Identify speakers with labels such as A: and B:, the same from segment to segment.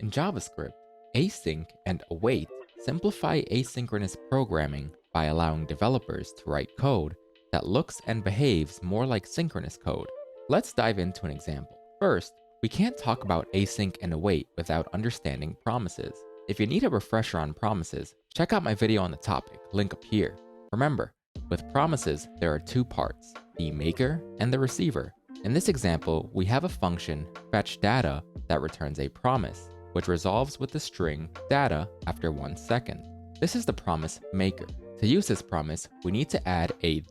A: In JavaScript, async and await simplify asynchronous programming by allowing developers to write code that looks and behaves more like synchronous code. Let's dive into an example. First, we can't talk about async and await without understanding promises. If you need a refresher on promises, check out my video on the topic, link up here. Remember, with promises, there are two parts, the maker and the receiver. In this example, we have a function, fetchData, that returns a promise, which resolves with the string data after 1 second. This is the promise maker. To use this promise, we need to add a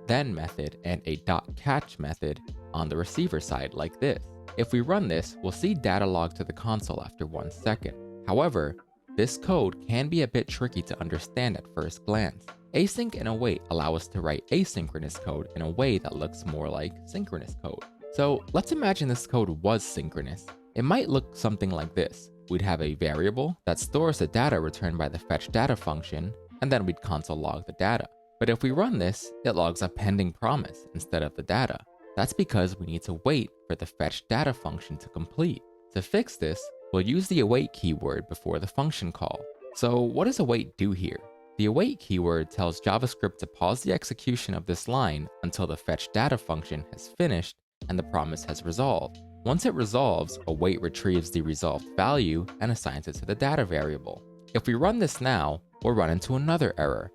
A: .then method and a .catch method on the receiver side like this. If we run this, we'll see data log to the console after 1 second. However, this code can be a bit tricky to understand at first glance. Async and await allow us to write asynchronous code in a way that looks more like synchronous code. So let's imagine this code was synchronous. It might look something like this. We'd have a variable that stores the data returned by the fetchData function, and then we'd console log the data. But if we run this, it logs a pending promise instead of the data. That's because we need to wait for the fetchData function to complete. To fix this, we'll use the await keyword before the function call. So what does await do here? The await keyword tells JavaScript to pause the execution of this line until the fetchData function has finished and the promise has resolved. Once it resolves, await retrieves the resolved value and assigns it to the data variable. If we run this now, we'll run into another error.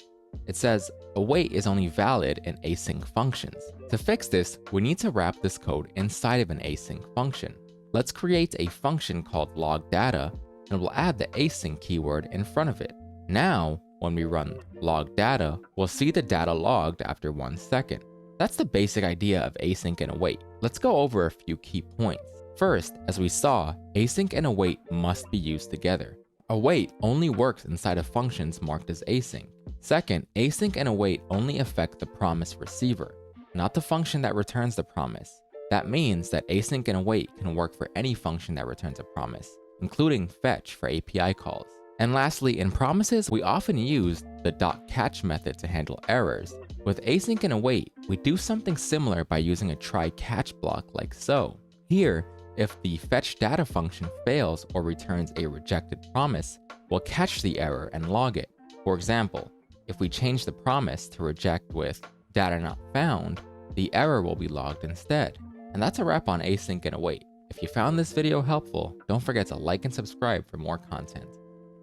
A: It says await is only valid in async functions. To fix this, we need to wrap this code inside of an async function. Let's create a function called logData, and we'll add the async keyword in front of it. Now, when we run logData, we'll see the data logged after 1 second. That's the basic idea of async and await. Let's go over a few key points. First, as we saw, async and await must be used together. Await only works inside of functions marked as async. Second, async and await only affect the promise receiver, not the function that returns the promise. That means that async and await can work for any function that returns a promise, including fetch for API calls. And lastly, in promises, we often use the .catch method to handle errors. With async and await, we do something similar by using a try-catch block like so. Here, if the fetchData function fails or returns a rejected promise, we'll catch the error and log it. For example, if we change the promise to reject with data not found, the error will be logged instead. And that's a wrap on async and await. If you found this video helpful, don't forget to like and subscribe for more content.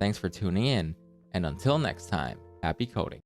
A: Thanks for tuning in, and until next time, happy coding.